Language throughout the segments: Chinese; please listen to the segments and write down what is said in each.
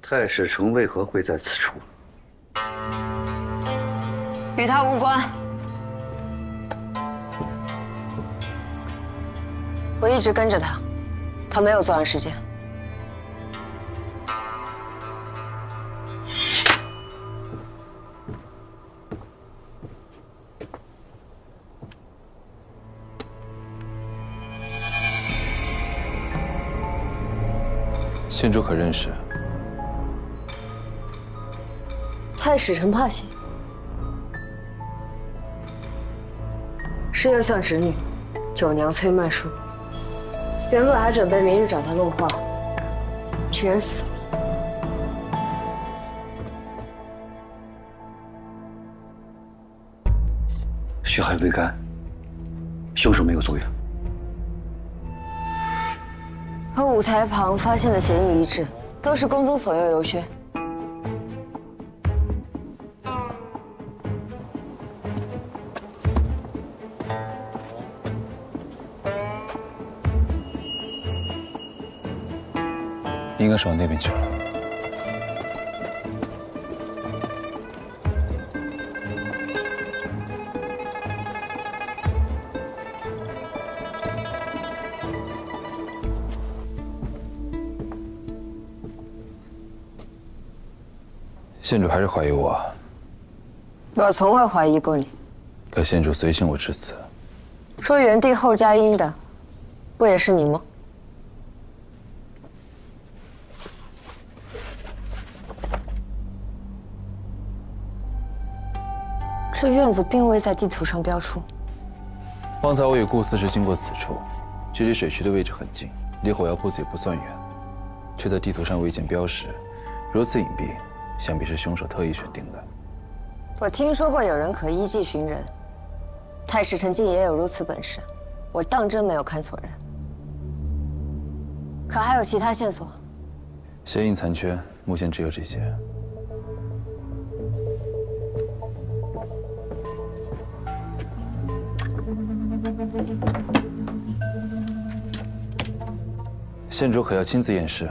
太史城为何会在此处？与他无关。我一直跟着他，他没有作案时间。县主可认识？太史城怕谁？是右相侄女，九娘崔曼淑。原本还准备明日找她论话，竟然死了。血还未干，凶手没有走远。和舞台旁发现的嫌疑一致，都是宫中左右游靴。应该是往那边去了。县主还是怀疑我？我从未怀疑过你。可县主随行我至此，说元帝后加殷的，不也是你吗？这院子并未在地图上标出。方才我与顾司时经过此处，距离水渠的位置很近，离火药铺子也不算远，却在地图上未见标识，如此隐蔽，想必是凶手特意选定的。我听说过有人可依计寻人，太史城竟也有如此本事，我当真没有看错人。可还有其他线索？鞋印残缺，目前只有这些。县主可要亲自验尸？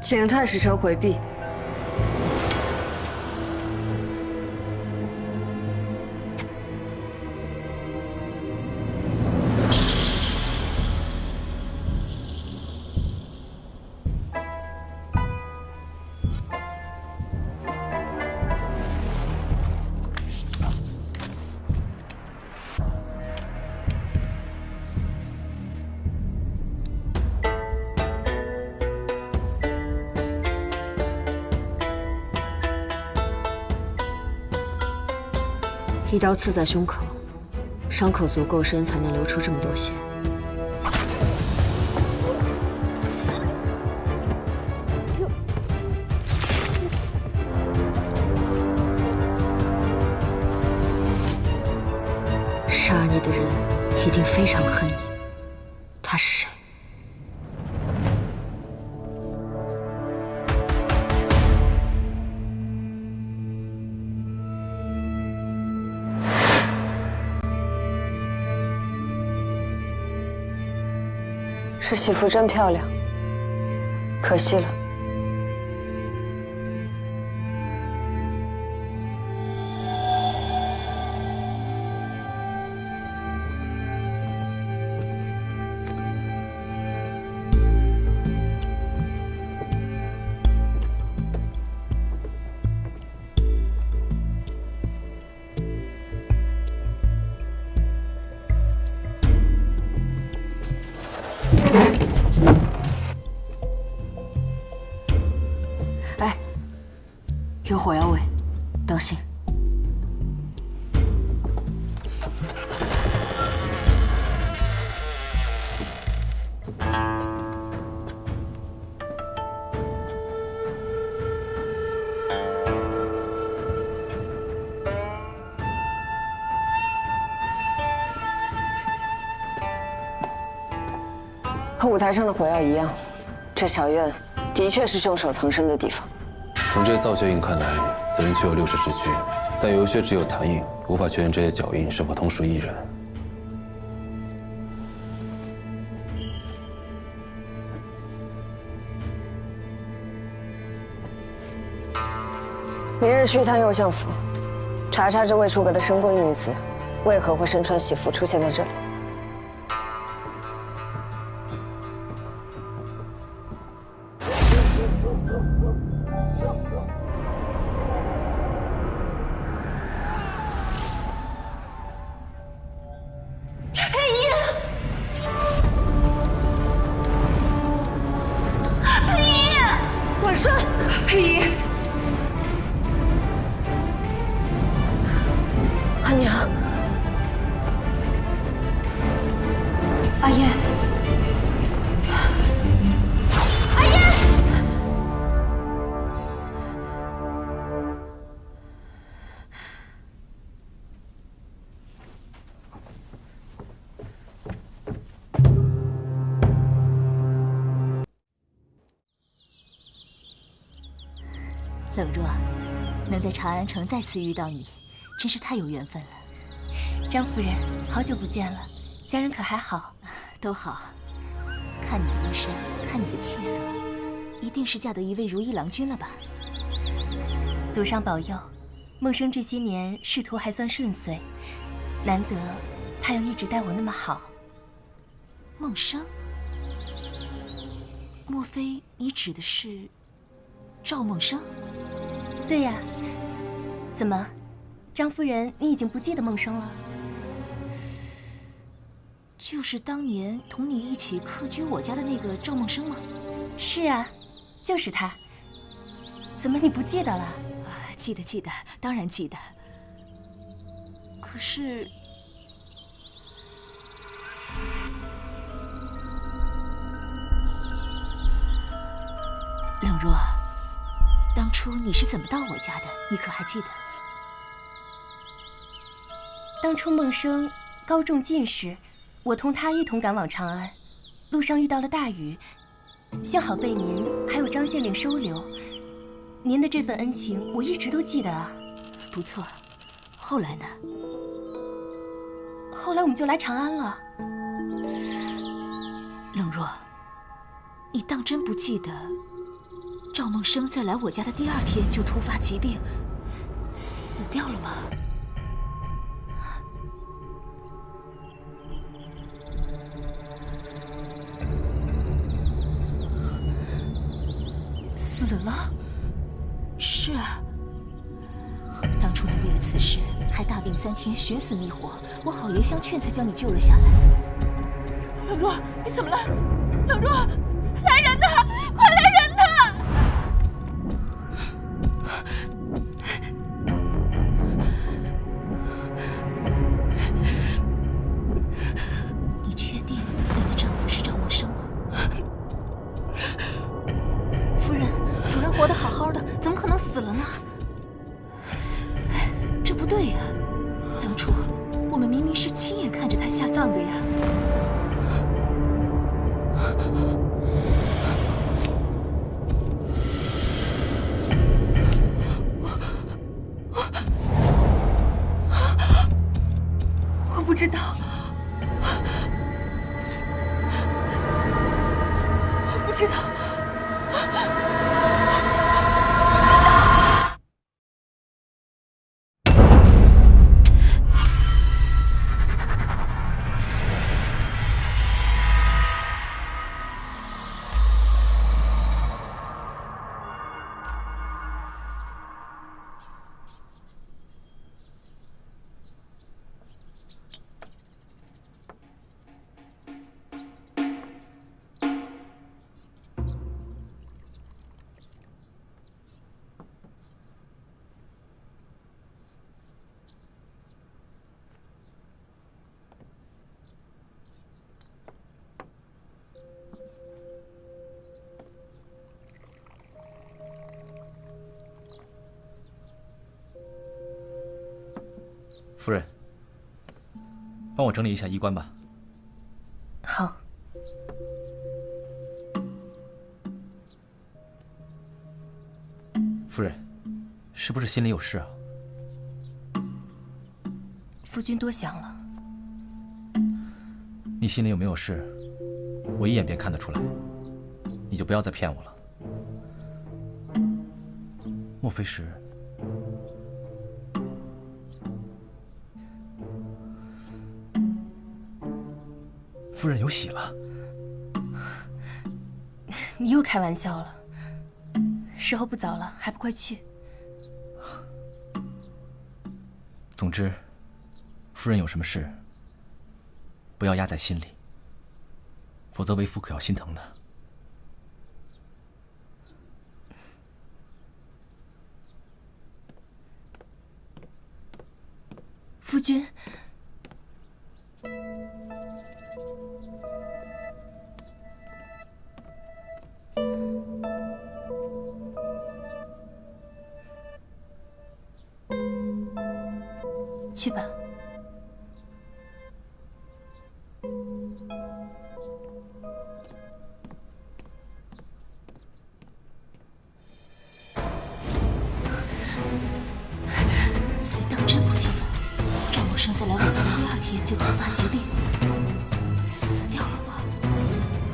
请太史城回避。一刀刺在胸口，伤口足够深，才能流出这么多血。杀你的人一定非常恨你，他是谁？这媳妇真漂亮，可惜了。哎，有火药味，当心！和舞台上的火药一样，这小院的确是凶手藏身的地方。从这些造脚印看来，此人确有6尺之躯，但游靴只有残印，无法确认这些脚印是否同属一人。明日去一趟右相府，查查这未出阁的深闺女子，为何会身穿喜服出现在这里。婉顺，佩仪，阿娘，阿燕，冷若，能在长安城再次遇到你，真是太有缘分了。张夫人，好久不见了，家人可还好？都好。看你的衣衫，看你的气色，一定是嫁得一位如意郎君了吧？祖上保佑，梦生这些年仕途还算顺遂，难得他又一直待我那么好。梦生？莫非你指的是赵梦生？对呀。怎么，张夫人，你已经不记得梦生了？就是当年同你一起客居我家的那个赵梦生吗？是啊，就是他。怎么你不记得了？记得，当然记得。可是，冷若，当初你是怎么到我家的？你可还记得？当初梦生高中进士，我同他一同赶往长安，路上遇到了大雨，幸好被您还有张县令收留。您的这份恩情，我一直都记得啊。不错，后来呢？后来我们就来长安了。冷若，你当真不记得赵梦生在来我家的第2天就突发疾病，死掉了吗？死了？是啊。当初你为了此事还大病3天，寻死觅活，我好言相劝才将你救了下来。冷若，你怎么了？冷若，来人呐！快来人呐！你确定你的丈夫是赵梦生吗？夫人，主人活得好好的，怎么可能死了呢？这不对呀！当初我们明明是亲眼看着他下葬的呀。我不知道，我不知道。夫人，帮我整理一下衣冠吧。好。夫人，是不是心里有事啊？夫君多想了。你心里有没有事，我一眼便看得出来。你就不要再骗我了。莫非是夫人有喜了。你又开玩笑了，时候不早了，还不快去？总之，夫人有什么事，不要压在心里，否则为夫可要心疼的。夫君，去吧。你当真不记得，赵默笙在来我家的第2天就突发疾病，死掉了吗？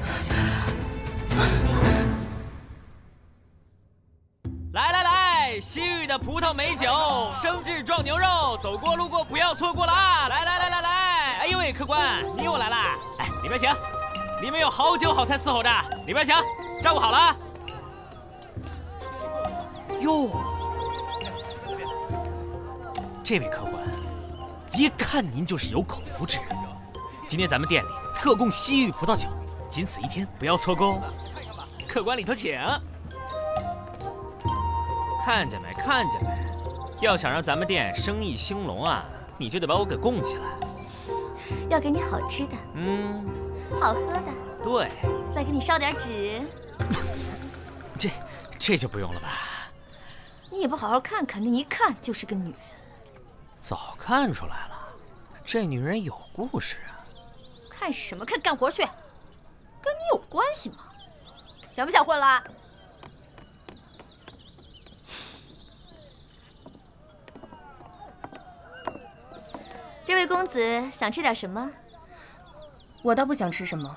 死掉了。来来来，西域的葡萄美酒，生制壮牛肉，走过路过不要错过了啊！来来来来来，哎呦喂，客官，你又来啦！哎，里边请，里面有好酒好菜伺候着，里边请，照顾好了。哟，这位客官，一看您就是有口福之人。今天咱们店里特供西域葡萄酒，仅此1天，不要错过哦。客官里头请。看见没？看见没？要想让咱们店生意兴隆啊，你就得把我给供起来。要给你好吃的，好喝的，对，再给你烧点纸。这就不用了吧？你也不好好看看，那一看就是个女人。早看出来了，这女人有故事啊。看什么看？干活去，跟你有关系吗？想不想混了？这位公子想吃点什么？我倒不想吃什么，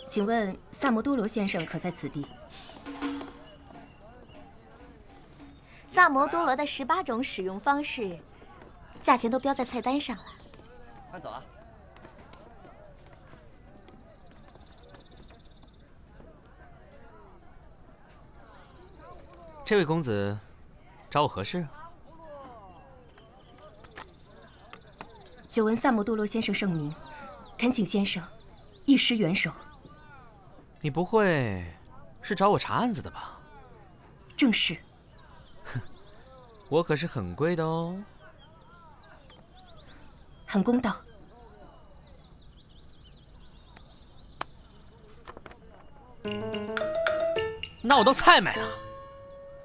请问萨摩多罗先生可在此地？萨摩多罗的18种使用方式，价钱都标在菜单上了。慢走啊！这位公子找我何事啊？久闻萨摩多罗先生盛名，恳请先生一施援手。你不会是找我查案子的吧？正是。我可是很贵的哦。很公道。那我都菜买了。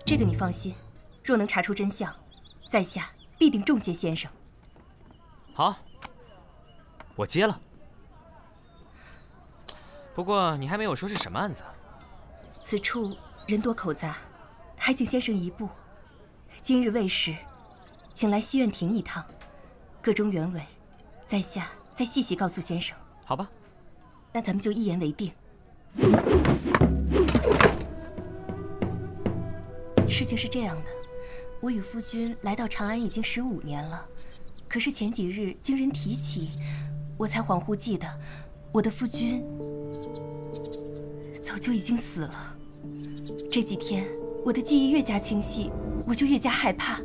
这个你放心，若能查出真相，在下必定重谢先生。好，我接了。不过你还没有说是什么案子。此处人多口杂，还请先生一步。今日未时，请来西苑庭一趟，个中原委，在下再细细告诉先生。好吧，那咱们就一言为定。事情是这样的，我与夫君来到长安已经15年了。可是前几日经人提起，我才恍惚记得，我的夫君早就已经死了。这几天我的记忆越加清晰，我就越加害怕。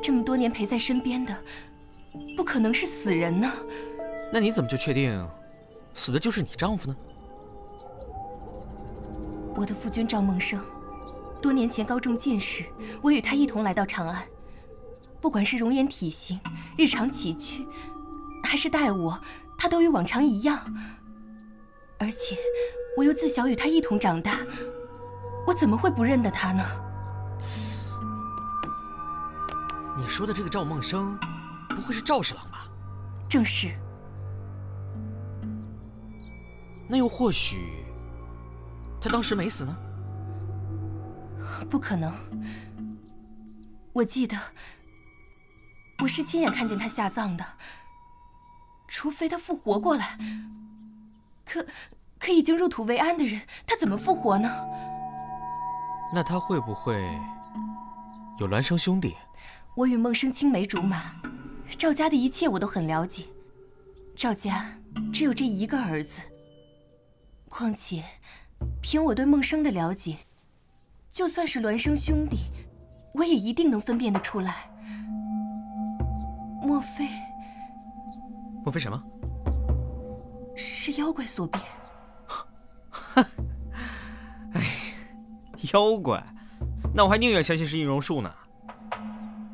这么多年陪在身边的，不可能是死人呢。那你怎么就确定，死的就是你丈夫呢？我的夫君赵梦生，多年前高中进士，我与他一同来到长安。不管是容颜体型、日常起居，还是待我，他都与往常一样。而且，我又自小与他一同长大，我怎么会不认得他呢？你说的这个赵梦生，不会是赵侍郎吧？正是。那又或许，他当时没死呢？不可能。我记得，我是亲眼看见他下葬的。除非他复活过来，可已经入土为安的人，他怎么复活呢？那他会不会有孪生兄弟？我与梦生青梅竹马，赵家的一切我都很了解。赵家只有这一个儿子。况且，凭我对孟生的了解，就算是孪生兄弟，我也一定能分辨得出来。莫非？莫非什么？是妖怪所变？哎，妖怪？那我还宁愿相信是易容术呢。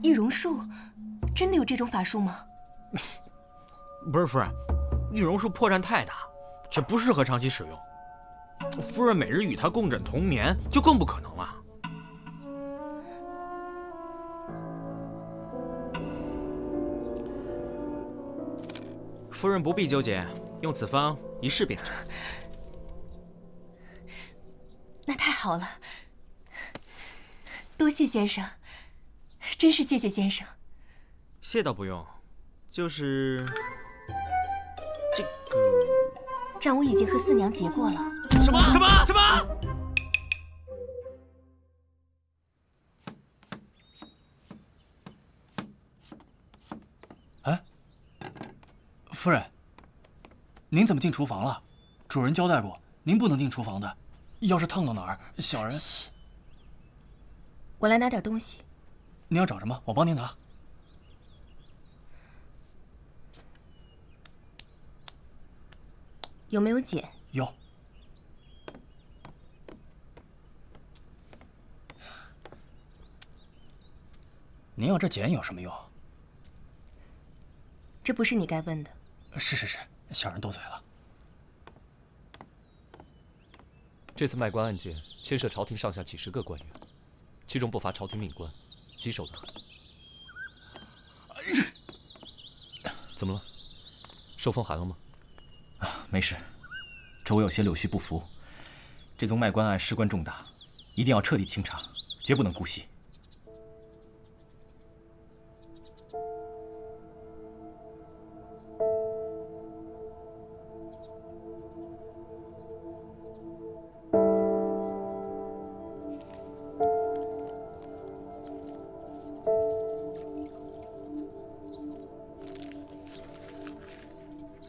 易容术？真的有这种法术吗？不是夫人，易容术破绽太大，却不适合长期使用。夫人每日与他共枕同眠，就更不可能了。夫人不必纠结，用此方一试便知。那太好了，多谢先生，真是谢谢先生。谢倒不用，就是这个账我已经和四娘结过了。什么？哎，夫人，您怎么进厨房了？主人交代过，您不能进厨房的，要是烫到哪儿，小人……我来拿点东西。您要找什么？我帮您拿。有没有碱？有。您要这碱有什么用？这不是你该问的。是，小人多嘴了。这次卖官案件牵涉朝廷上下几十个官员，其中不乏朝廷命官，棘手得很。怎么了？受风寒了吗？没事，这我有些柳絮不服。这宗卖官案事关重大，一定要彻底清查，绝不能姑息。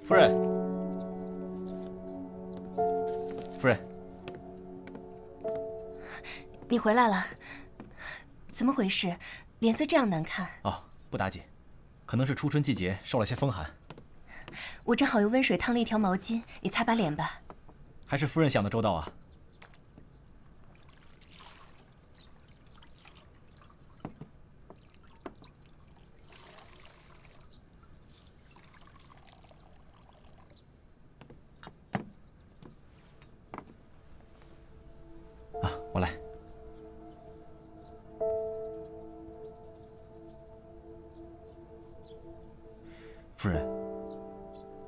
夫人，夫人，你回来了，怎么回事？脸色这样难看。哦，不打紧，可能是初春季节受了些风寒。我正好用温水烫了一条毛巾，你擦把脸吧。还是夫人想得周到啊。我来。夫人，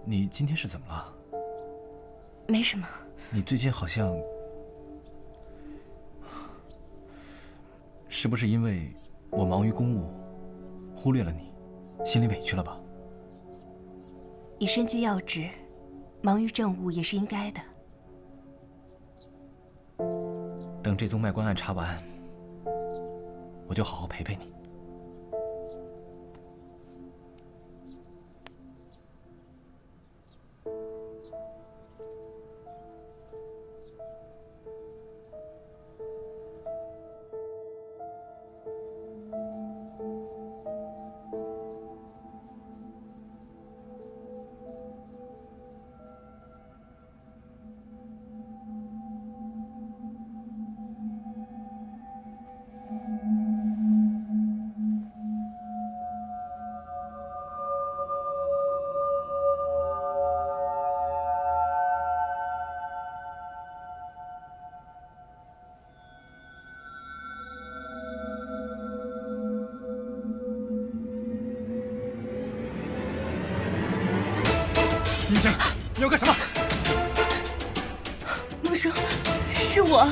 你今天是怎么了？没什么。你最近好像……是不是因为我忙于公务，忽略了你，心里委屈了吧？你身居要职，忙于政务也是应该的。等这宗卖官案查完，我就好好陪陪你。宁生，你要干什么？孟生，是我，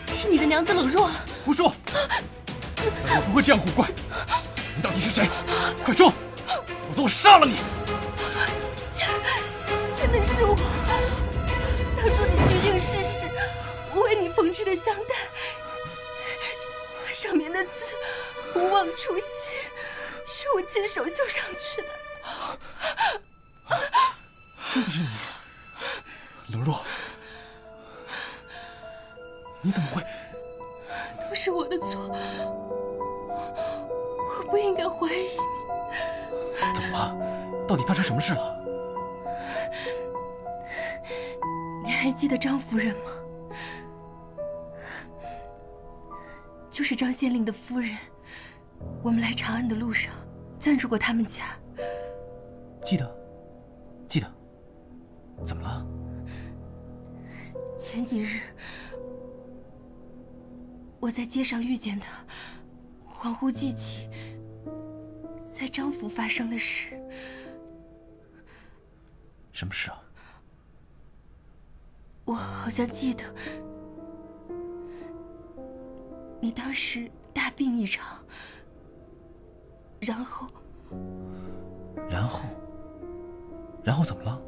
是你的娘子冷若。胡说！我不会这样古怪。你到底是谁？快说，否则我杀了你！真的是我。当初你决定试试，我为你缝制的香袋，上面的字“勿忘初心”，是我亲手绣上去的。真的是你，冷若，你怎么会？都是我的错，我不应该怀疑你。怎么了？到底发生什么事了？你还记得张夫人吗？就是张县令的夫人。我们来长安的路上，暂住过他们家。记得。怎么了？前几日，我在街上遇见他，恍惚记起在张府发生的事。什么事啊？我好像记得，你当时大病一场，然后怎么了？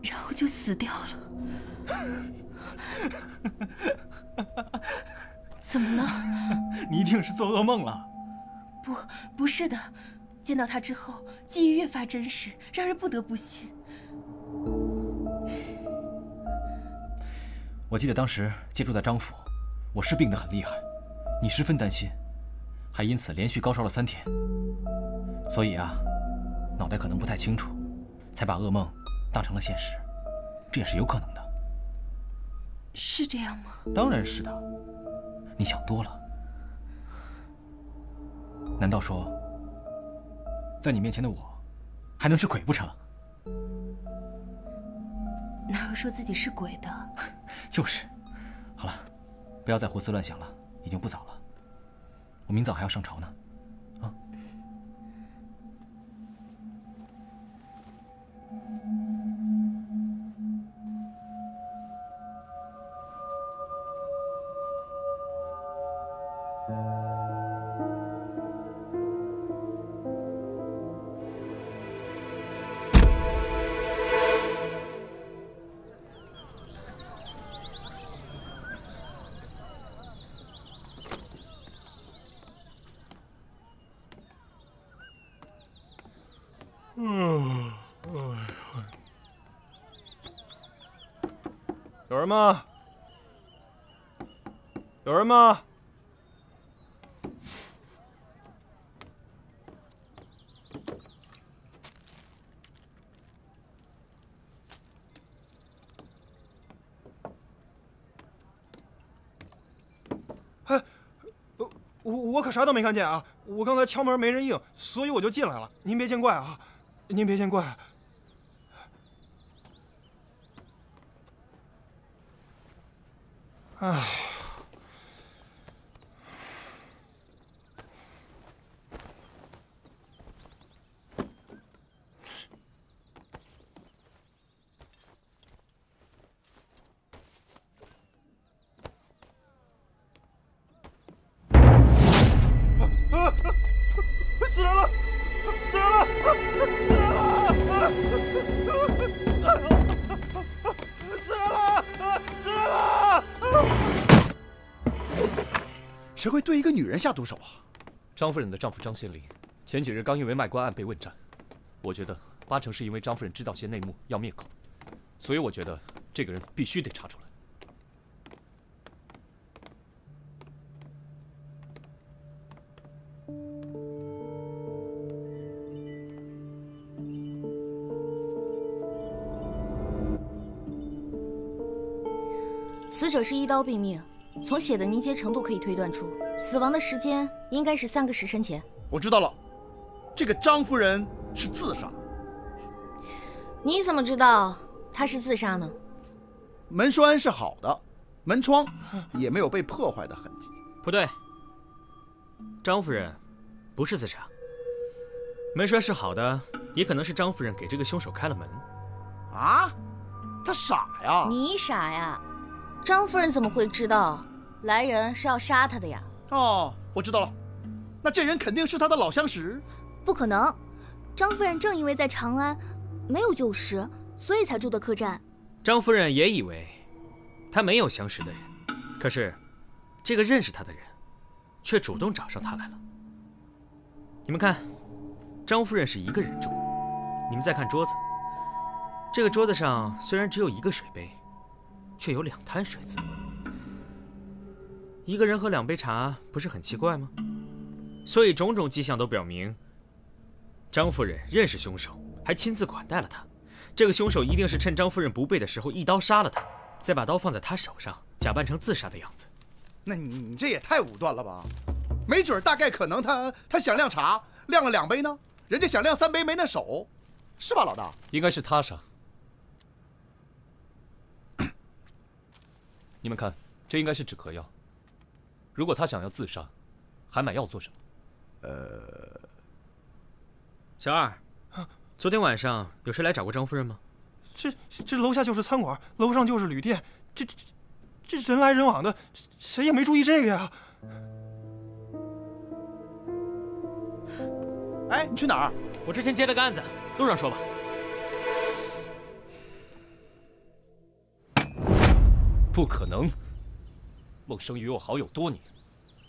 然后就死掉了。怎么了？你一定是做噩梦了。不是的，见到他之后，记忆越发真实，让人不得不信。我记得当时借住在张府，我是病得很厉害，你十分担心，还因此连续高烧了3天。所以啊，脑袋可能不太清楚，才把噩梦当成了现实，这也是有可能的。是这样吗？当然是的，你想多了。难道说，在你面前的我，还能是鬼不成？哪有说自己是鬼的？就是。好了，不要再胡思乱想了，已经不早了。我明早还要上朝呢。啊。有人吗？有人吗？哎，我可啥都没看见啊！我刚才敲门没人应，所以我就进来了。您别见怪啊，您别见怪。唉。死人了！死人了！死人了！死人了！死人了！谁会对一个女人下毒手啊？张夫人的丈夫张县令，前几日刚因为卖官案被问斩，我觉得8成是因为张夫人知道些内幕要灭口，所以我觉得这个人必须得查出来。死者是1刀毙命，从血的凝结程度可以推断出，死亡的时间应该是3个时辰前。我知道了，这个张夫人是自杀。你怎么知道她是自杀呢？门栓是好的，门窗也没有被破坏的痕迹。不对，张夫人不是自杀，门栓是好的，也可能是张夫人给这个凶手开了门。啊？他傻呀？你傻呀？张夫人怎么会知道来人是要杀她的呀？哦，我知道了，那这人肯定是他的老相识。不可能，张夫人正因为在长安没有旧识，所以才住的客栈。张夫人也以为她没有相识的人，可是这个认识她的人却主动找上她来了。你们看，张夫人是一个人住，你们再看桌子，这个桌子上虽然只有1个水杯，却有2滩水渍。一个人喝2杯茶，不是很奇怪吗？所以种种迹象都表明，张夫人认识凶手，还亲自款待了他。这个凶手一定是趁张夫人不备的时候一刀杀了他，再把刀放在他手上，假扮成自杀的样子。那你这也太武断了吧？没准大概可能他想晾茶，晾了2杯呢，人家想晾3杯没那手，是吧，老大？应该是他杀。你们看，这应该是止咳药。如果他想要自杀，还买药做什么？小二，昨天晚上有谁来找过张夫人吗？这楼下就是餐馆，楼上就是旅店，这人来人往的，谁也没注意这个呀。哎，你去哪儿？我之前接了个案子，路上说吧。不可能，孟生与我好友多年，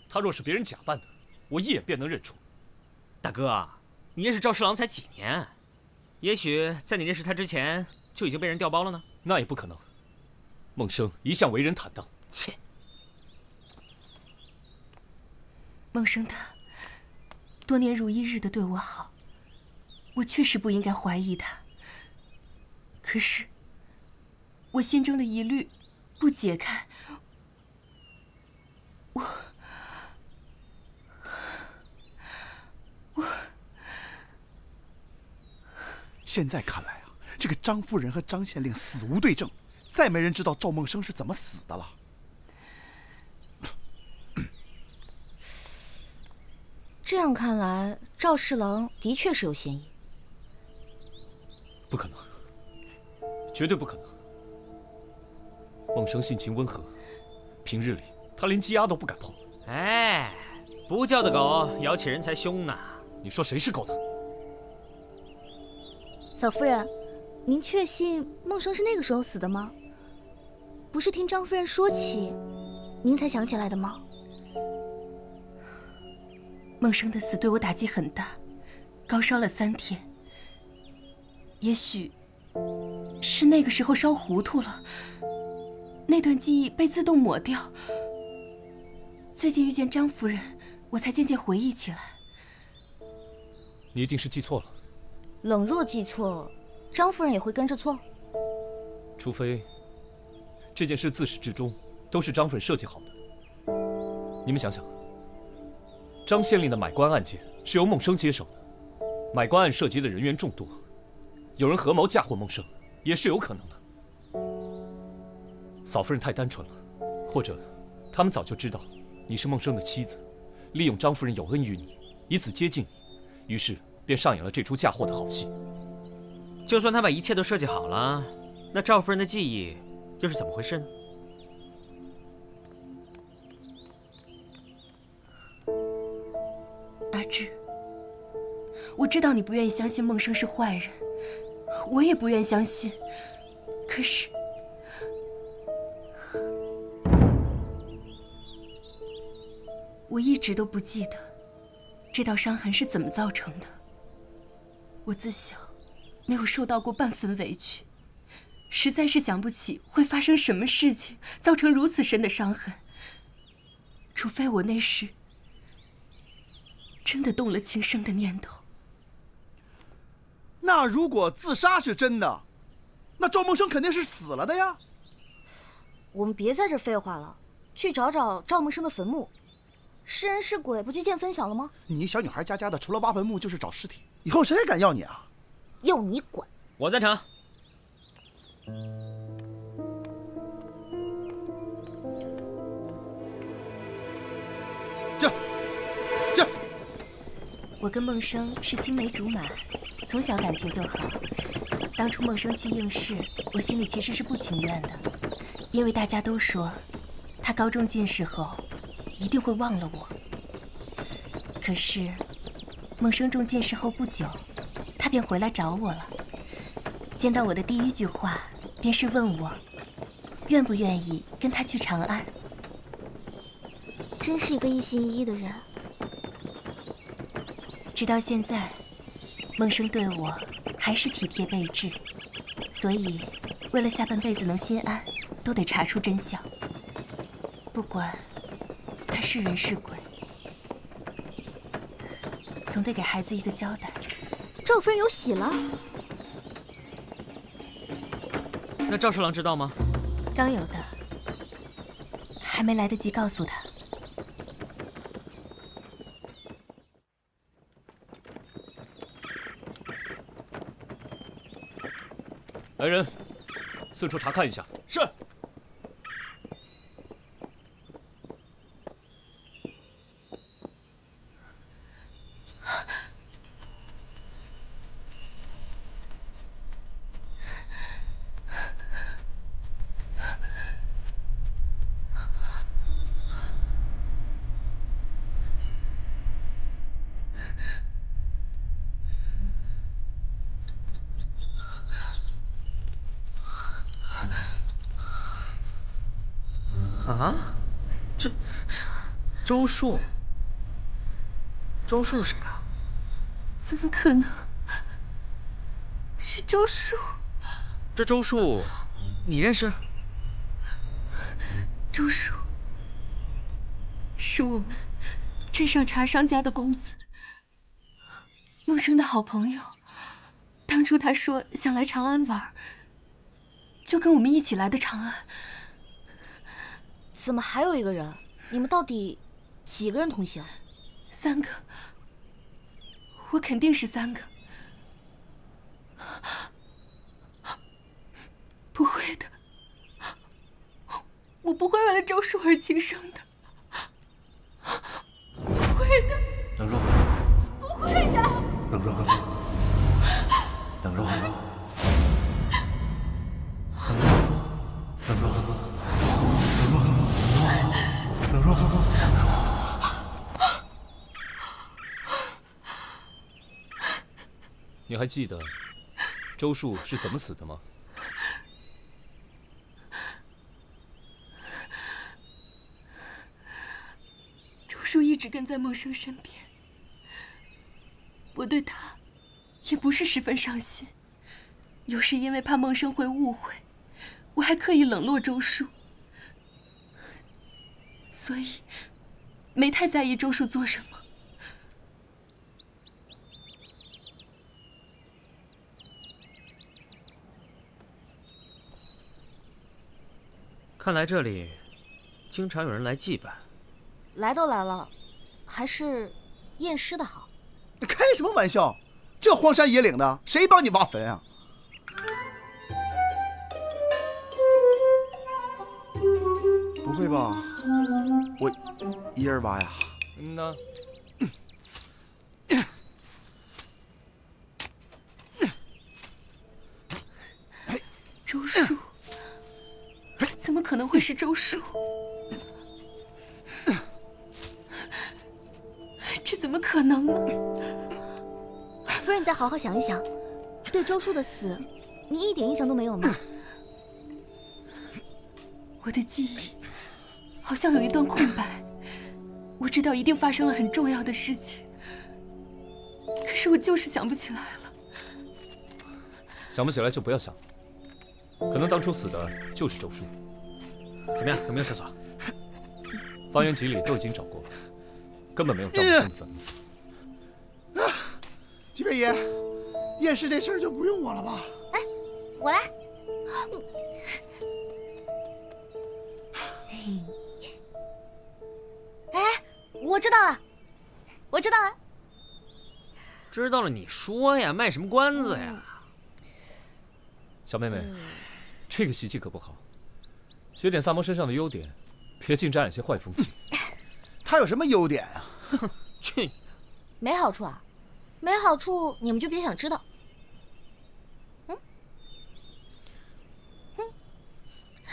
他若是别人假扮的，我一眼便能认出。大哥，你认识赵侍郎才几年？也许在你认识他之前就已经被人调包了呢？那也不可能。孟生一向为人坦荡。切！孟生他多年如一日的对我好，我确实不应该怀疑他。可是我心中的疑虑不解开，我现在看来啊，这个张夫人和张县令死无对证，再没人知道赵梦生是怎么死的了。这样看来，赵侍郎的确是有嫌疑。不可能，绝对不可能。孟生性情温和，平日里他连鸡鸭都不敢碰。哎，不叫的狗咬起人才凶呢。你说谁是狗呢？嫂夫人，您确信孟生是那个时候死的吗？不是听张夫人说起，您才想起来的吗？孟生的死对我打击很大，高烧了3天。也许是那个时候烧糊涂了，那段记忆被自动抹掉。最近遇见张夫人，我才渐渐回忆起来。你一定是记错了。冷若记错，张夫人也会跟着错？除非这件事自始至终都是张夫人设计好的。你们想想，张县令的买官案件是由孟生接手的，买官案涉及的人员众多，有人合谋嫁祸孟生也是有可能的。嫂夫人太单纯了，或者他们早就知道你是孟生的妻子，利用张夫人有恩于你，以此接近你，于是便上演了这出嫁祸的好戏。就算他把一切都设计好了，那赵夫人的记忆又是怎么回事呢？阿志，我知道你不愿意相信孟生是坏人，我也不愿相信。可是，我一直都不记得这道伤痕是怎么造成的。我自小没有受到过半分委屈，实在是想不起会发生什么事情造成如此深的伤痕，除非我那时真的动了轻生的念头。那如果自杀是真的，那赵梦生肯定是死了的呀。我们别在这废话了，去找找赵梦生的坟墓。是人是鬼，不去见分晓了吗？你小女孩家的，除了挖坟墓就是找尸体，以后谁还敢要你啊？要你管！我赞成。这，我跟孟生是青梅竹马，从小感情就好。当初孟生去应试，我心里其实是不情愿的，因为大家都说他高中进士后一定会忘了我。可是孟生中进士后不久，他便回来找我了。见到我的第一句话便是问我愿不愿意跟他去长安。真是一个一心一意的人。直到现在，孟生对我还是体贴备至，所以为了下半辈子能心安，都得查出真相。不管他是人是鬼，总得给孩子一个交代。赵夫人有喜了。那赵侍郎知道吗？刚有的，还没来得及告诉他。来人，四处查看一下。是。啊，这周树是谁啊？怎么可能？是周树。这周树，你认识？周树是我们镇上茶商家的公子，梦生的好朋友。当初他说想来长安玩，就跟我们一起来的长安。怎么还有一个人？你们到底几个人同行？3个，我肯定是3个。不会的，我不会为了周树而轻生的，不会的。冷若，不会的。冷若，冷若，冷若。你还记得周树是怎么死的吗？周树一直跟在梦生身边，我对他也不是十分上心，有时因为怕梦生会误会，我还刻意冷落周树，所以没太在意周树做什么。看来这里经常有人来祭拜。来都来了，还是验尸的好。你开什么玩笑？这荒山野岭的，谁帮你挖坟啊？不会吧？我一人挖呀？那。周树。怎么可能会是周树？这怎么可能呢？夫人，你再好好想一想，对周树的死，你一点印象都没有吗？我的记忆好像有一段空白，我知道一定发生了很重要的事情，可是我就是想不起来了。想不起来就不要想，可能当初死的就是周树。怎么样？有没有线索？方圆几里都已经找过了，根本没有赵梦生的坟墓。吉贝爷，验尸这事儿就不用我了吧？哎，我来。哎，我知道了，我知道了。知道了你说呀，卖什么关子呀？小妹妹，这个习气可不好。学点萨摩身上的优点，别净沾染些坏风气。他有什么优点啊？哼，去！没好处啊，没好处你们就别想知道。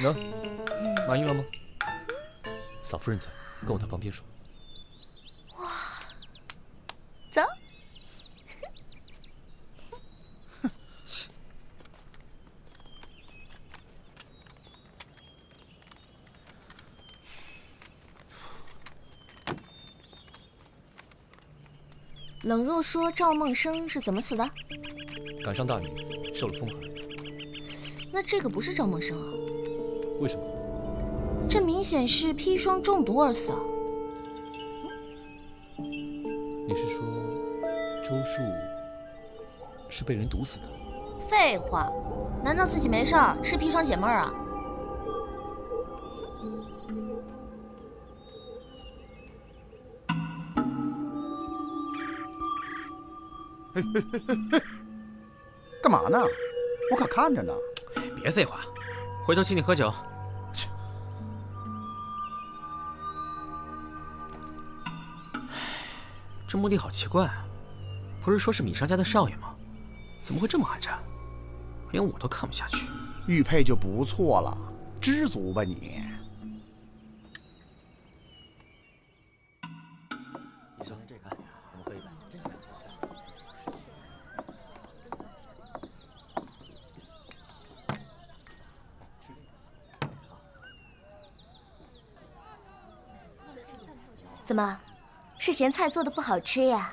那满意了吗？嫂夫人在，跟我到旁边说。哇，走。冷若说赵梦生是怎么死的？赶上大雨，受了风寒。那这个不是赵梦生啊？为什么？这明显是砒霜中毒而死啊！你是说周树是被人毒死的？废话，难道自己没事儿吃砒霜解闷儿啊？嘿嘿嘿嘿嘿，干嘛呢？我可看着呢。别废话，回头请你喝酒。这墓地好奇怪啊，不是说是米商家的少爷吗？怎么会这么寒碜？连我都看不下去。玉佩就不错了，知足吧你。你说这个，我们喝一杯。这个怎么，是咸菜做的不好吃呀？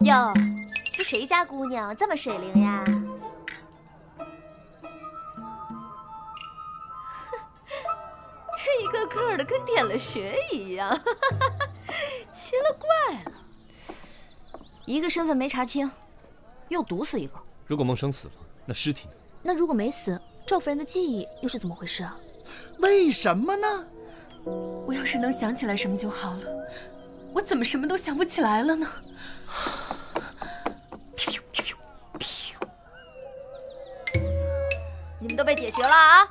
哟，这谁家姑娘这么水灵呀？这一个个的跟点了穴一样，奇了怪了。一个身份没查清，又毒死一个。如果孟生死了，那尸体呢？那如果没死，赵夫人的记忆又是怎么回事啊？为什么呢？我要是能想起来什么就好了，我怎么什么都想不起来了呢？你们都被解决了啊！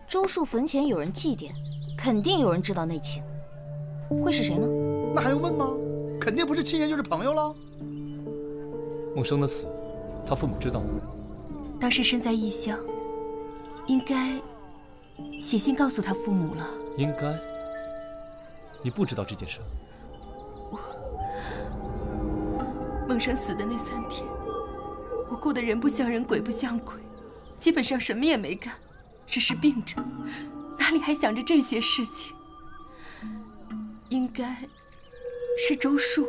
周树坟前有人祭奠，肯定有人知道内情，会是谁呢？那还用问吗？肯定不是亲人就是朋友了。孟生的死，他父母知道吗？当时身在异乡，应该写信告诉他父母了。应该。你不知道这件事？孟生死的那3天，我过得人不像人，鬼不像鬼，基本上什么也没干，只是病着，哪里还想着这些事情？应该是周树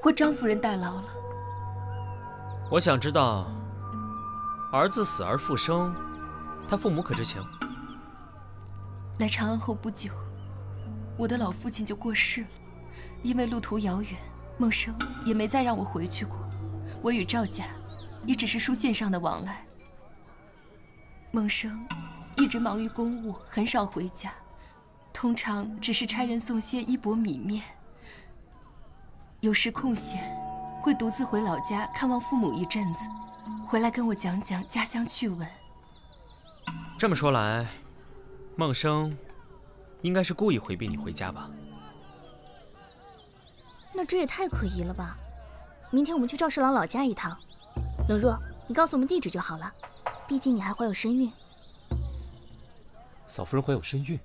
或张夫人代劳了。我想知道，儿子死而复生，他父母可知情？来长安后不久，我的老父亲就过世了，因为路途遥远，孟生也没再让我回去过。我与赵家也只是书信上的往来。孟生一直忙于公务，很少回家，通常只是差人送些衣帛米面。有时空闲，会独自回老家看望父母一阵子，回来跟我讲讲家乡趣闻。这么说来，孟生应该是故意回避你回家吧？那这也太可疑了吧！明天我们去赵侍郎老家一趟。冷若，你告诉我们地址就好了，毕竟你还怀有身孕。嫂夫人怀有身孕？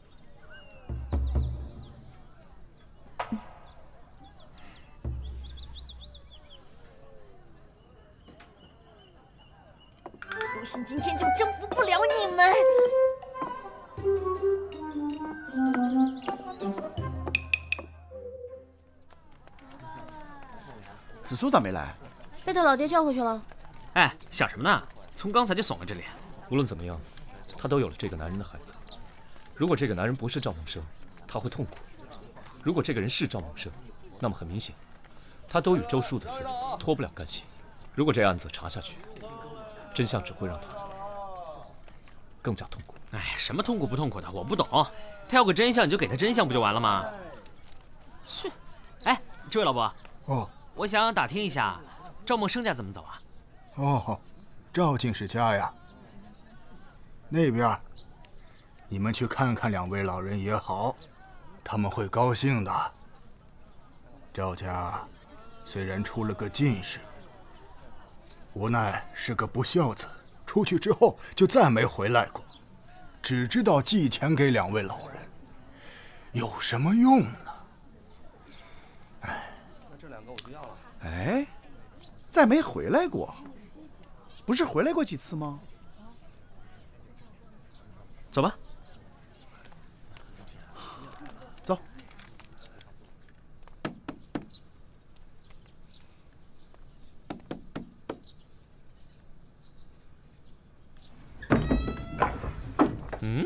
不信今天就征服不了你们！子苏咋没来？被他老爹叫回去了。哎，想什么呢？从刚才就怂了这脸。无论怎么样，他都有了这个男人的孩子。如果这个男人不是赵梦生，他会痛苦；如果这个人是赵梦生，那么很明显，他都与周树的死脱不了干系。如果这案子查下去，真相只会让他更加痛苦。哎，什么痛苦不痛苦的，我不懂。他要个真相，你就给他真相不就完了吗？去，哎，这位老伯，哦，我想打听一下，赵梦生家怎么走啊？哦，赵进士家呀，那边，你们去看看2位老人也好，他们会高兴的。赵家虽然出了个进士，无奈是个不孝子，出去之后就再没回来过，只知道寄钱给2位老人。有什么用呢？那这2个我就要了。哎，再没回来过，不是回来过几次吗？走吧。走。嗯？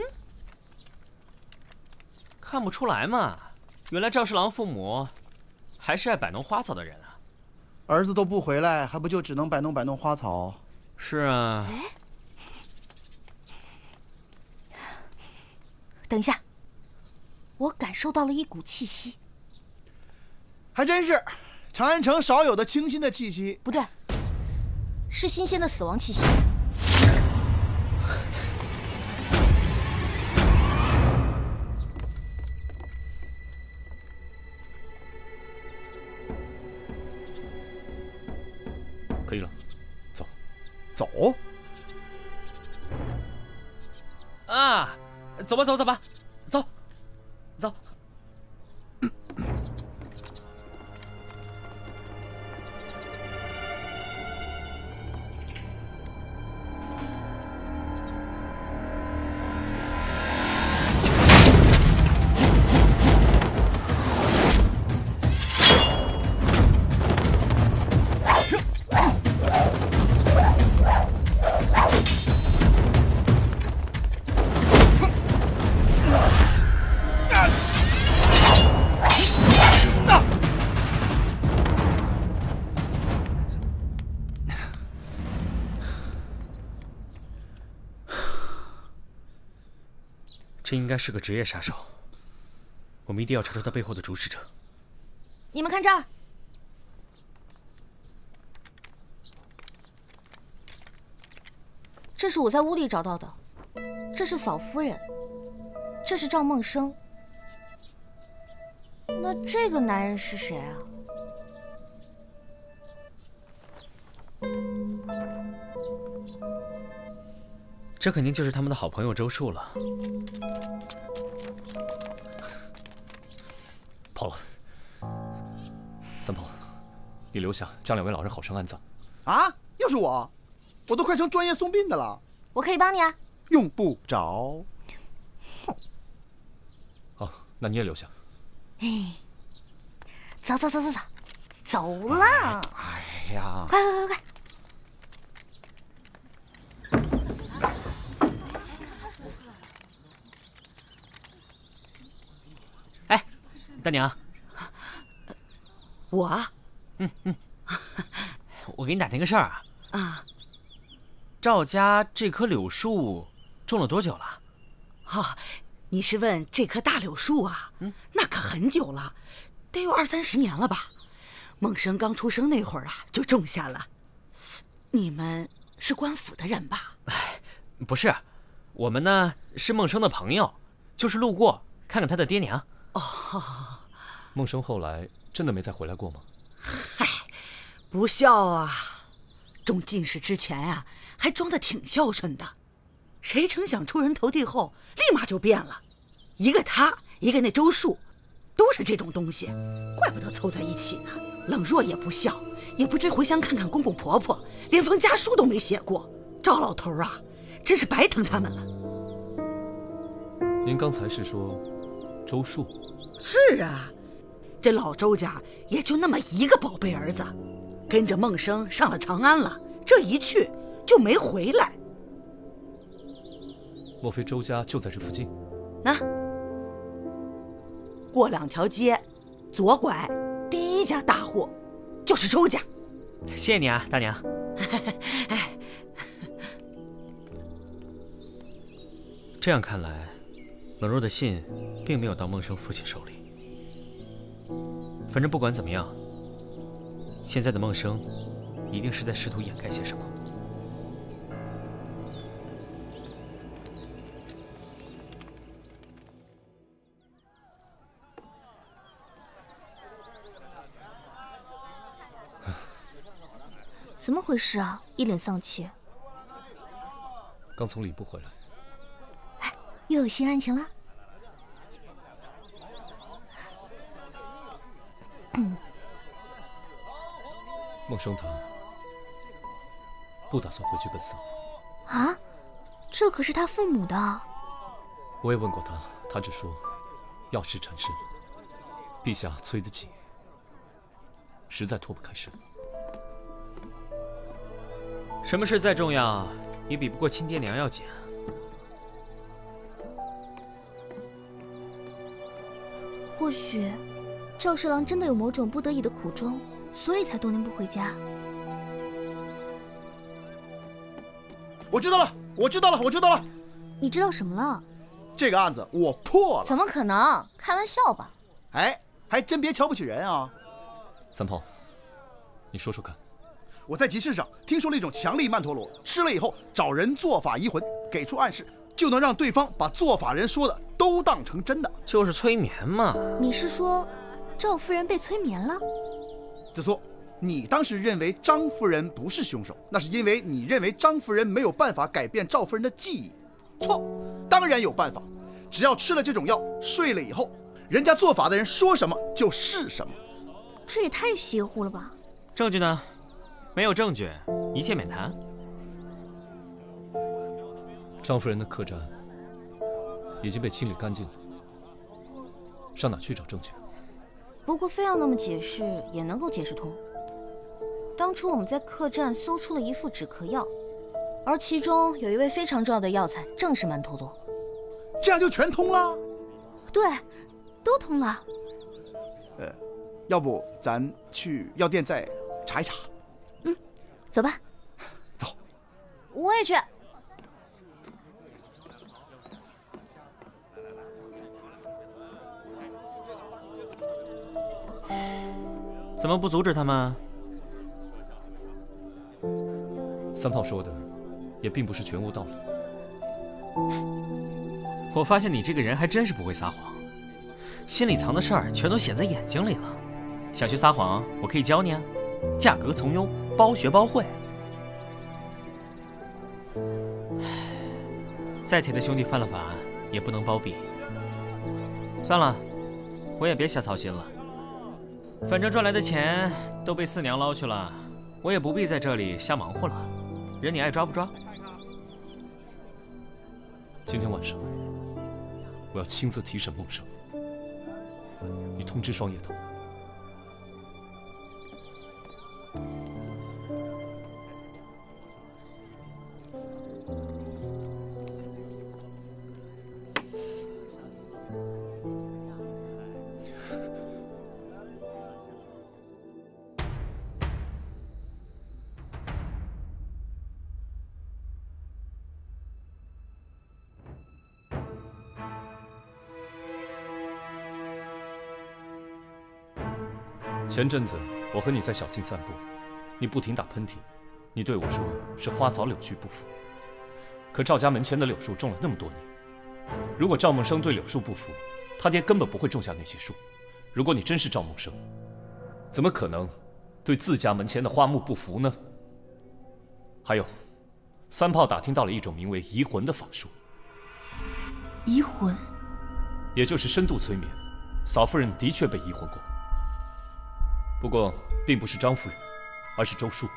看不出来嘛，原来赵侍郎父母还是爱摆弄花草的人啊。儿子都不回来，还不就只能摆弄摆弄花草？是啊。等一下，我感受到了一股气息。还真是，长安城少有的清新的气息。不对，是新鲜的死亡气息。可以了，走。走？啊，走吧，走吧，走，走。这应该是个职业杀手，我们一定要查出他背后的主使者。你们看这儿，这是我在屋里找到的，这是嫂夫人，这是赵梦生。那这个男人是谁啊？这肯定就是他们的好朋友周树了。跑了。三炮，你留下，将2位老人好生安葬。啊！又是我，我都快成专业送殡的了。我可以帮你啊。用不着。好，那你也留下。哎，走走走走走，走了。哎呀，快快快快！哎，大娘，我啊，我给你打听个事儿啊。啊，赵家这棵柳树种了多久了？哦，你是问这棵大柳树啊？那可很久了，得有20-30年了吧。梦生刚出生那会儿啊，就种下了。你们是官府的人吧？哎，不是，我们呢是梦生的朋友，就是路过看看他的爹娘。哦，梦生后来真的没再回来过吗？嗨，不孝啊！中进士之前啊，还装得挺孝顺的，谁成想出人头地后，立马就变了。一个他，一个那周树，都是这种东西，怪不得凑在一起呢。冷若也不孝，也不知回乡看看公公婆婆，连封家书都没写过。赵老头啊，真是白疼他们了。您刚才是说周树？是啊，这老周家也就那么一个宝贝儿子，跟着梦生上了长安了，这一去就没回来。莫非周家就在这附近？那过2条街，左拐，第1家大户就是周家。谢谢你啊，大娘。这样看来，冷若的信并没有到梦生父亲手里。反正不管怎么样，现在的梦生一定是在试图掩盖些什么。怎么回事啊？一脸丧气。刚从礼部回来。又有新案情了？梦生他不打算回去奔丧啊，这可是他父母的。我也问过他，他只说要事缠身，陛下催得紧，实在脱不开身。什么事再重要，也比不过亲爹娘要紧。或许赵侍郎真的有某种不得已的苦衷，所以才多年不回家。我知道了，我知道了，我知道了。你知道什么了？这个案子我破了。怎么可能？开玩笑吧？哎，还真别瞧不起人啊。三炮，你说说看。我在集市上听说了一种强力曼陀罗，吃了以后找人做法移魂，给出暗示，就能让对方把做法人说的都当成真的。就是催眠嘛。你是说赵夫人被催眠了？子苏，你当时认为张夫人不是凶手，那是因为你认为张夫人没有办法改变赵夫人的记忆。错，当然有办法，只要吃了这种药，睡了以后，人家做法的人说什么就是什么。这也太邪乎了吧！证据呢？没有证据，一切免谈。张夫人的客栈已经被清理干净了，上哪去找证据？不过非要那么解释也能够解释通。当初我们在客栈搜出了一副止咳药，而其中有一味非常重要的药材正是曼陀罗。这样就全通了？对，都通了。要不咱去药店再查一查？嗯，走吧。走。我也去。怎么不阻止他们？三炮说的也并不是全无道理。我发现你这个人还真是不会撒谎，心里藏的事儿全都显在眼睛里了。想学撒谎，我可以教你啊，价格从优，包学包会。再铁的兄弟犯了法，也不能包庇。算了，我也别瞎操心了。反正赚来的钱都被四娘捞去了，我也不必在这里瞎忙活了。人你爱抓不抓？今天晚上我要亲自提审孟生，你通知双叶头。前阵子我和你在小径散步，你不停打喷嚏，你对我说是花草柳絮不符。可赵家门前的柳树种了那么多年，如果赵梦生对柳树不服，他爹根本不会种下那些树。如果你真是赵梦生，怎么可能对自家门前的花木不服呢？还有，三炮打听到了一种名为移魂的法术。移魂，也就是深度催眠。嫂夫人的确被移魂过。不过，并不是张夫人，而是周树。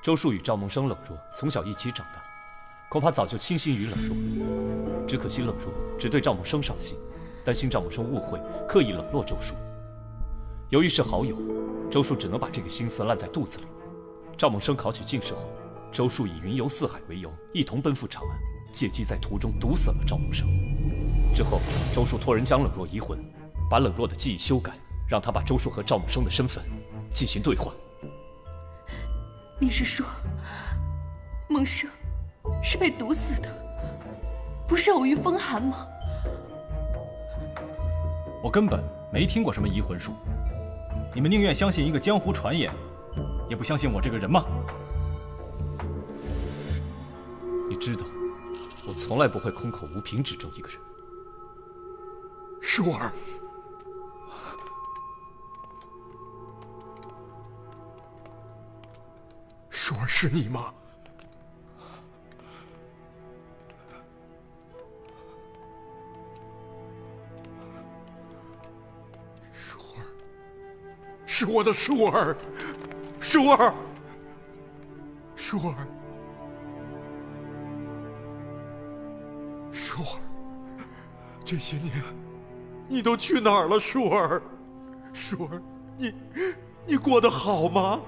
周树与赵梦生冷若从小一起长大，恐怕早就倾心于冷若。只可惜冷若只对赵梦生上心，担心赵梦生误会，刻意冷落周树。由于是好友，周树只能把这个心思烂在肚子里。赵梦生考取进士后，周树以云游四海为由，一同奔赴长安，借机在途中毒死了赵梦生。之后，周树托人将冷若移魂，把冷若的记忆修改，让他把周树和赵梦生的身份进行兑换。你是说，梦生是被毒死的，不是偶遇风寒吗？我根本没听过什么移魂术，你们宁愿相信一个江湖传言，也不相信我这个人吗？你知道，我从来不会空口无凭指证一个人。舒儿，舒儿是你吗？舒儿，是我的舒儿，舒儿，舒儿，舒儿，这些年你都去哪儿了，舒儿？舒儿，你过得好吗？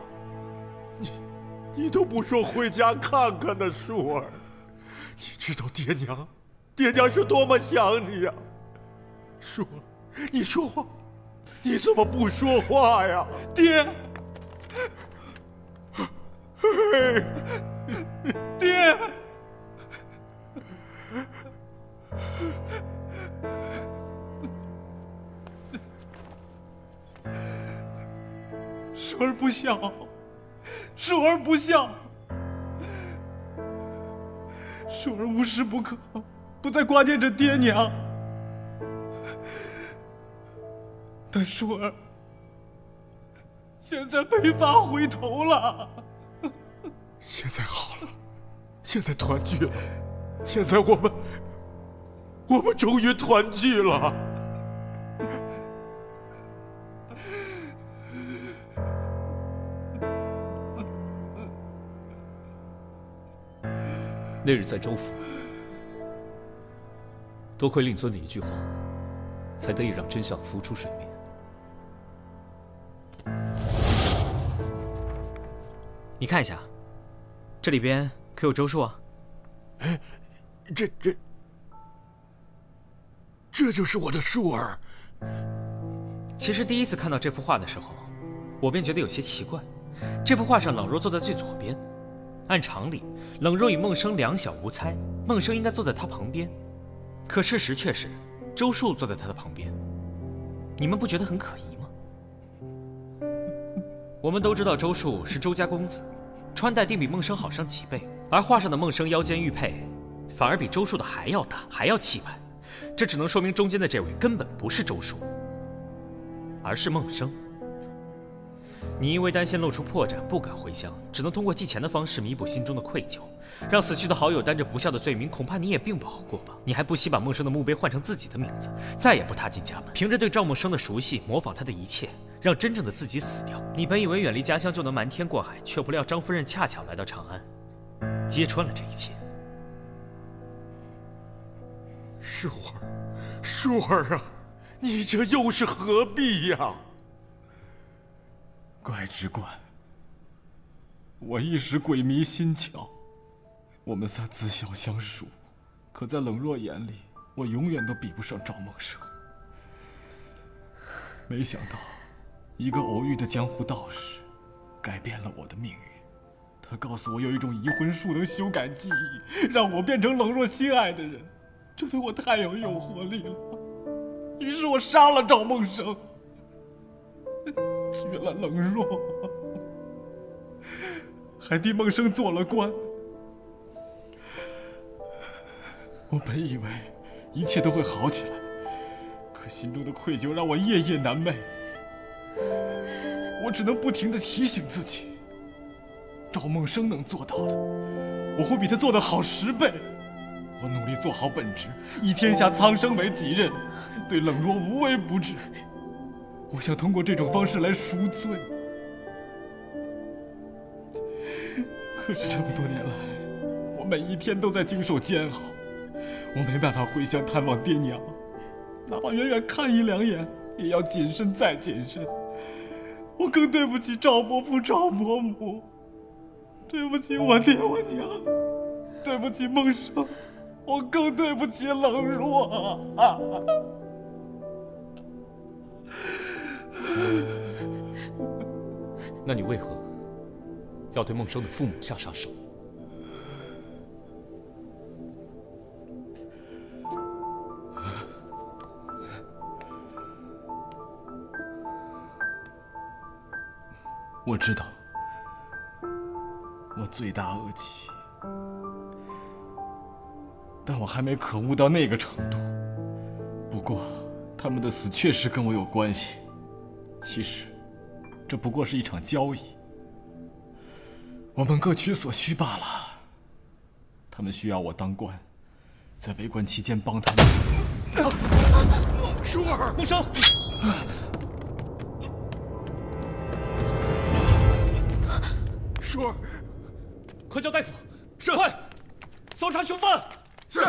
你都不说回家看看呢，舒儿。你知道爹娘是多么想你呀，舒儿，你说话，你怎么不说话呀，爹？爹，舒儿不孝，舒儿不孝，舒儿无时不刻不再挂念着爹娘，但舒儿现在没法回头了。现在好了，现在团聚了，现在我们终于团聚了。那日在州府，多亏令尊的一句话，才得以让真相浮出水面。你看一下，这里边可有周数啊？哎，这就是我的舒儿。其实第一次看到这幅画的时候，我便觉得有些奇怪。这幅画上冷若坐在最左边，按常理，冷若与孟生两小无猜，孟生应该坐在他旁边，可事实却是周树坐在他的旁边。你们不觉得很可疑吗？我们都知道周树是周家公子，穿戴定比孟生好上几倍，而画上的孟生腰间玉佩，反而比周树的还要大，还要气派。这只能说明中间的这位根本不是周树，而是孟生。你因为担心露出破绽，不敢回乡，只能通过寄钱的方式弥补心中的愧疚，让死去的好友担着不孝的罪名，恐怕你也并不好过吧？你还不惜把孟生的墓碑换成自己的名字，再也不踏进家门，凭着对赵孟生的熟悉，模仿他的一切，让真正的自己死掉。你本以为远离家乡就能瞒天过海，却不料张夫人恰巧来到长安，揭穿了这一切。舒儿，舒儿啊，你这又是何必呀？怪只怪我一时鬼迷心窍。我们仨自小相熟，可在冷若眼里，我永远都比不上赵孟生。没想到，一个偶遇的江湖道士，改变了我的命运。他告诉我有一种移魂术能修改记忆，让我变成冷若心爱的人，这对我太有诱惑力了。于是我杀了赵孟生，娶了冷若，还替孟生做了官。我本以为一切都会好起来，可心中的愧疚让我夜夜难寐。我只能不停地提醒自己，赵孟生能做到的，我会比他做得好10倍。我努力做好本职，以天下苍生为己任，对冷若无微不至。我想通过这种方式来赎罪，可是这么多年来，我每一天都在经受煎熬，我没办法回乡探望爹娘，哪怕远远看1-2眼，也要谨慎再谨慎。我更对不起赵伯父、赵伯母，对不起我爹我娘，对不起孟生，我更对不起冷若啊！那你为何要对孟生的父母下杀手？我知道，我罪大恶极，但我还没可恶到那个程度。不过，他们的死确实跟我有关系。其实，这不过是一场交易，我们各取所需罢了。他们需要我当官，在为官期间帮他们。舒儿，孟生。舒儿，快叫大夫！是，快搜查凶犯！是，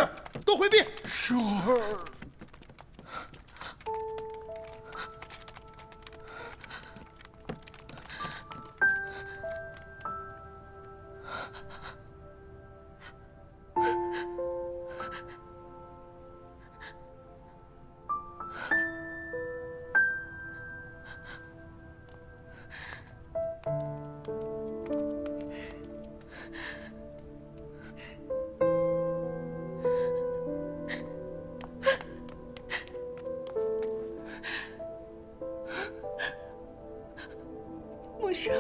都回避。舒儿。 梦生，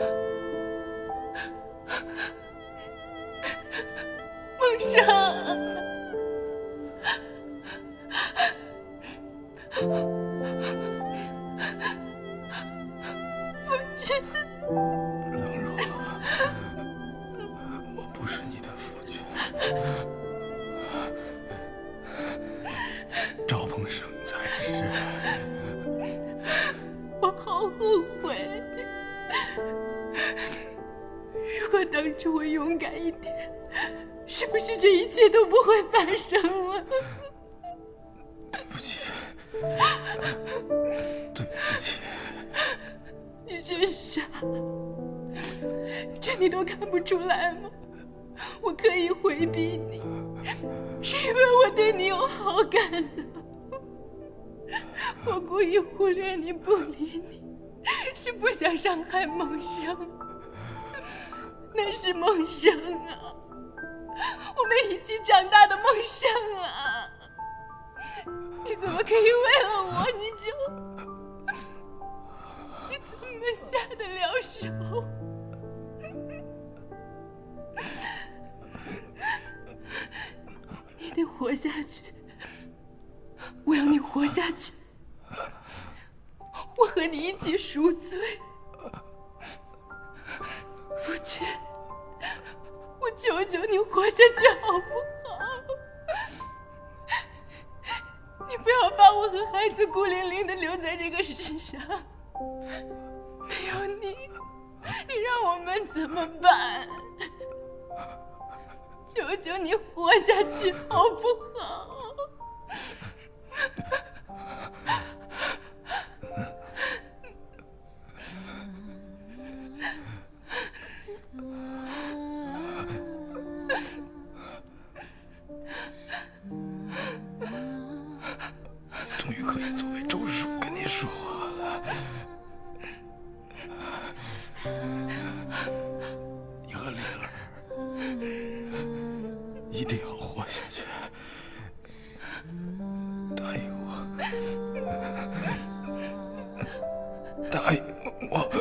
梦生。 我不是你的夫君。赵鹏生在世，我好后悔。如果当初我勇敢一点，是不是这一切都不会发生了？对不起，对不起。你真傻，这你都看不出来吗？我刻意回避你，是因为我对你有好感的。我故意忽略你不理你，是不想伤害梦生。那是梦生啊，我们一起长大的梦生啊！你怎么可以为了我你怎么下得了手？你得活下去，我要你活下去。我和你一起赎罪，夫君，我求求你活下去好不好？你不要把我和孩子孤零零的留在这个世上，没有你，你让我们怎么办？求求你活下去好不好？终于可以作为周叔跟你说话了。你和灵儿一定要活下去，答应我，答应我。